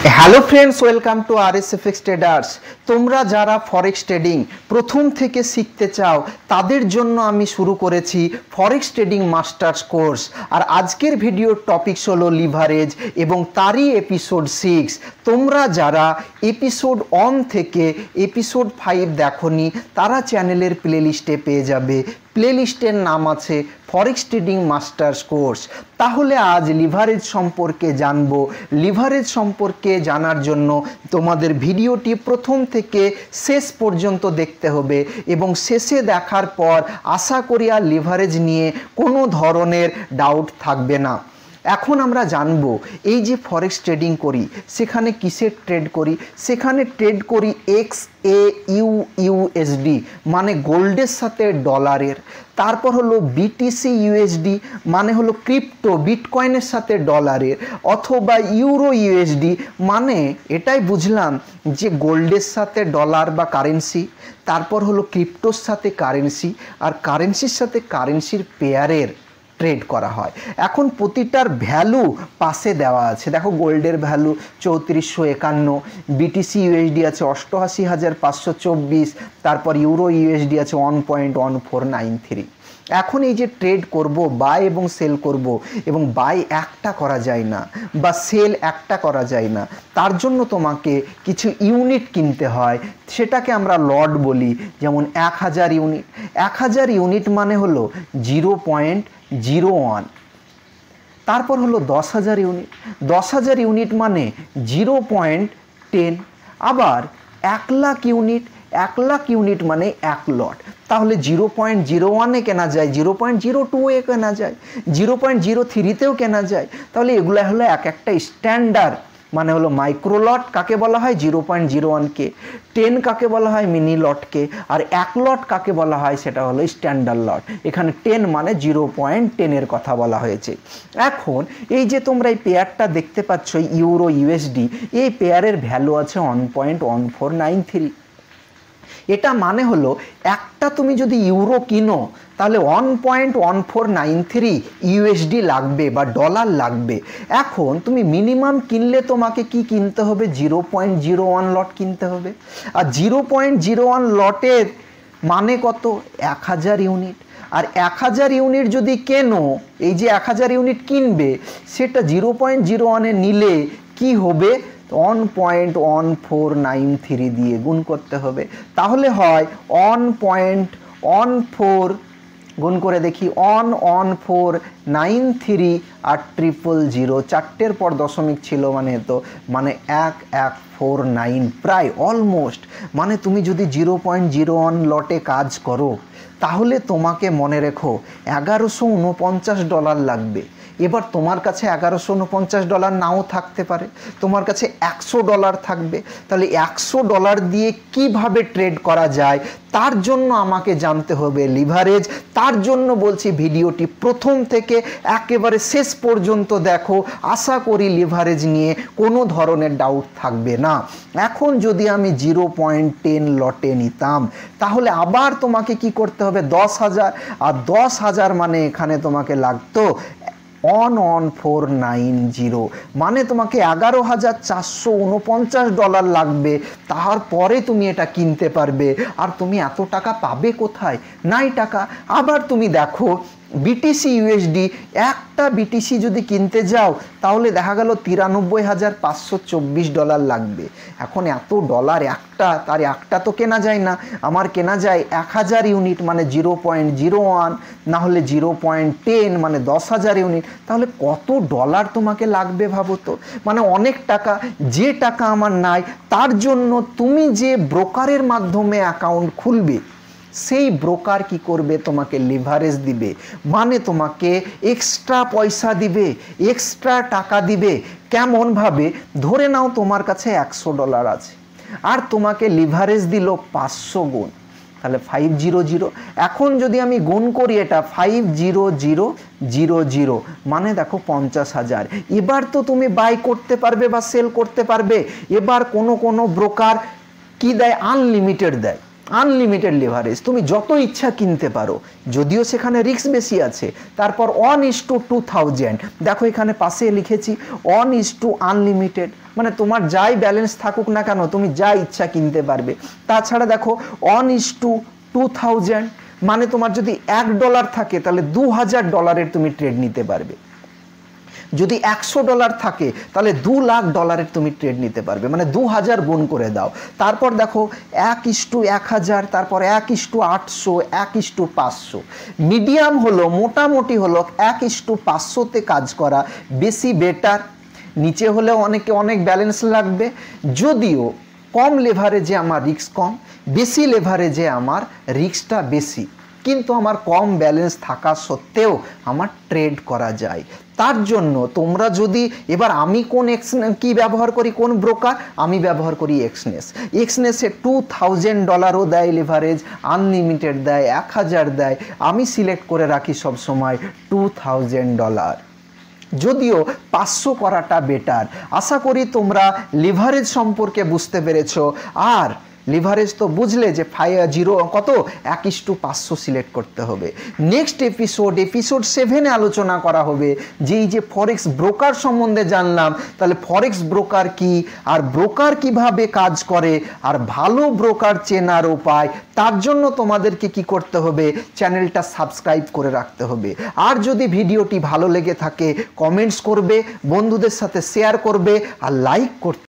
Hello friends, welcome to RSFX traders. তোমরা যারা forex trading প্রথম থেকে শিখতে চাও তাদের জন্য আমি শুরু করেছি ফরেক্স ট্রেডিং মাস্টার্স কোর্স। আর আজকের ভিডিওর টপিকস হলো লিভারেজ এবং তারই এপিসোড 6। তোমরা যারা এপিসোড 1 থেকে এপিসোড 5 দেখোনি তারা চ্যানেলের প্লেলিস্টে পেয়ে যাবে। প্লেলিস্টের নাম আছে ফরেক্স ট্রেডিং মাস্টার্স কোর্স। তাহলে আজ লিভারেজ সম্পর্কে জানবো। লিভারেজ সম্পর্কে জানার জন্য তোমাদের ভিডিওটি প্রথম থেকে শেষ পর্যন্ত দেখতে হবে এবং শেষে দেখার পর আশা করি আর লিভারেজ নিয়ে কোনো ধরনের ডাউট থাকবে না। এখন আমরা জানবো এই যে ফরেক্স ট্রেডিং করি সেখানে কিসের ট্রেড করি। সেখানে ট্রেড করি XAUUSD মানে গোল্ডের সাথে ডলারের। তারপর হলো BTC USD মানে হলো ক্রিপ্টো বিটকয়েনের সাথে ডলারের, অথবা ইউরো USD মানে এটাই বুঝলাম যে গোল্ডের সাথে ডলার বা কারেন্সি। তারপর হলো ক্রিপ্টোর সাথে কারেন্সি, আর কারেন্সির সাথে কারেন্সির পেয়ারের ট্রেড করা হয়। এখন প্রতিটার ভ্যালু পাশে দেওয়া আছে। দেখো গোল্ডের ভ্যালু 3451, BTC USD আছে 88,524, তারপর ইউরো USD আছে 1.1493। এখন এই যে ট্রেড করব, বাই এবং সেল করব, এবং বাই একটা করা যায় না বা সেল একটা করা যায় না, তার জন্য তোমাকে কিছু ইউনিট কিনতে হয়, সেটাকে আমরা লট বলি। যেমন 1000 ইউনিট। 1000 ইউনিট মানে হলো 0.01। তারপর হলো 10,000 ইউনিট। 10,000 ইউনিট মানে 0.10। আবার 1 লাখ ইউনিট। 1 লাখ ইউনিট মানে 1 লট। তাহলে 0.01-এ কেনা যায়, 0.02-এ কেনা যায়, 0.03-তেও কেনা যায়। তাহলে এগুলো হলো এক একটা স্ট্যান্ডার্ড, মানে হলো মাইক্রো লট কাকে বলা হয় 0.01কে, 10 কাকে বলা হয় মিনি লটকে, আর 1 লট কাকে বলা হয় সেটা হলো স্ট্যান্ডার্ড লট। এখানে 10 মানে 0.10-এর কথা বলা হয়েছে। এখন এই যে তোমরা এই পেয়ারটা দেখতে পাচ্ছ ইউরো USD, এই পেয়ারের ভ্যালু আছে 1.1493। এটা মানে হলো একটা তুমি যদি ইউরো কিনো তাহলে 1.1493 USD লাগবে বা ডলার লাগবে। এখন তুমি মিনিমাম কিনলে তোমাকে কি কিনতে হবে, 0.01 লট কিনতে হবে। আর 0.01 লটের মানে কত, 1000 ইউনিট। আর 1000 ইউনিট যদি কেনো, এই যে 1000 ইউনিট কিনবে সেটা 0.01-এ নিলে কি হবে, 1.1493 দিয়ে গুণ করতে হবে। তাহলে হয় 1.14 গুণ করে দেখি, 11493 আর 000, চারটের পর দশমিক ছিল মানে তো মানে 1149, প্রায় অলমোস্ট। মানে তুমি যদি 0.01 লটে কাজ করো তাহলে তোমাকে মনে রেখো $1149 লাগবে। এবার তোমার কাছে $1149 নাও থাকতে পারে, তোমার কাছে $100 থাকবে। তাহলে $100 দিয়ে কিভাবে ট্রেড করা যায় তার জন্য আমাকে জানতে হবে লিভারেজ। তার জন্য বলছি ভিডিওটি প্রথম থেকে একেবারে শেষ পর্যন্ত দেখো। আশা করি লিভারেজ নিয়ে কোনো ধরনের ডাউট থাকবে না। এখন যদি আমি 0.10 লটে নিতাম তাহলে আবার তোমাকে কি করতে হবে, 10,000। আর 10,000 মানে এখানে তোমাকে লাগতো 11490, মানে তোমাকে $11,449 লাগবে। তারপরে তুমি এটা কিনতে পারবে। আর তুমি এত টাকা পাবে কোথায়, নাই টাকা। আবার তুমি দেখো BTC USD, একটা BTC যদি কিনতে যাও তাহলে দেখা গেল $93,524 লাগবে। এখন এত ডলার একটা, তার একটা তো কেনা যায় না। আমার কেনা যায় 1000 ইউনিট মানে 0.01, না হলে 0.10 মানে 10,000 ইউনিট। তাহলে কত ডলার তোমাকে লাগবে ভাবো তো, মানে অনেক টাকা। যে টাকা আমার নাই তার জন্য তুমি যে ব্রোকারের মাধ্যমে অ্যাকাউন্ট খুলবে সেই ব্রোকার কি করবে, তোমাকে লিভারেজ দিবে, মানে তোমাকে এক্সট্রা পয়সা দিবে, এক্সট্রা টাকা দিবে। কেমন ভাবে, ধরে নাও তোমার কাছে $100 আছে আর তোমাকে লিভারেজ দিল 500 গুণ, তাহলে 500। এখন যদি আমি গুণ করি এটা 50000 মানে দেখো 50,000। এবার তো তুমি বাই করতে পারবে বা সেল করতে পারবে। এবার কোনো ব্রোকার কি দেয়, আনলিমিটেড দেয়। আনলিমিটেড লেভারেজ, তুমি যত ইচ্ছা কিনতে পারো, যদিও সেখানে রিস্ক বেশি আছে। তারপর 1:2000, দেখো এখানে পাশে লিখেছি 1:, আনলিমিটেড, মানে তোমার যাই ব্যালেন্স থাকুক না কেন তুমি যা ইচ্ছা কিনতে পারবে। তাছাড়া দেখো 1:2000, মানে তোমার যদি $1 থাকে তাহলে $2000 তুমি ট্রেড নিতে পারবে। যদি $100 থাকে তাহলে $2,00,000 তুমি ট্রেড নিতে পারবে, মানে 2000 গুণ করে দাও। তারপর দেখো 1:1000, তারপর 1:800, 1:500। মিডিয়াম হলো, মোটামুটি হলো 1:500তে কাজ করা বেশি বেটার। নিচে হলে অনেক ব্যালেন্স লাগবে, যদিও কম লেভারেজে আমার রিস্ক কম, বেশি লেভারেজে আমার রিস্কটা বেশি, কিন্তু আমার কম ব্যালেন্স থাকা সত্ত্বেও আমার ট্রেড করা যায়। তার জন্য তোমরা যদি এবার আমি কি ব্যবহার করি, কোন ব্রোকার, আমি ব্যবহার করি এক্সনেস। এক্সনেসে $2000ও দেয় লেভারেজ, আনলিমিটেড দেয়, 1000 দেয়। আমি সিলেক্ট করে রাখি সব সময় $2000, যদিও 500 করাটা বেটার। আশা করি তোমরা লিভারেজ সম্পর্কে বুঝতে পেরেছো। আর লিভারেজ তো বুঝলে যে 1:500 সিলেক্ট করতে হবে। নেক্সট এপিসোড 7-এ আলোচনা করা হবে যে এই যে ফরেক্স ব্রোকার সম্বন্ধে জানলাম, তাহলে ফরেক্স ব্রোকার কি, আর ব্রোকার কিভাবে কাজ করে, আর ভালো ব্রোকার চেনার উপায়। তার জন্য তোমাদেরকে কি করতে হবে, চ্যানেলটা সাবস্ক্রাইব করে রাখতে হবে। আর যদি ভিডিওটি ভালো লেগে থাকে কমেন্টস করবে, বন্ধুদের সাথে শেয়ার করবে, আর লাইক করতে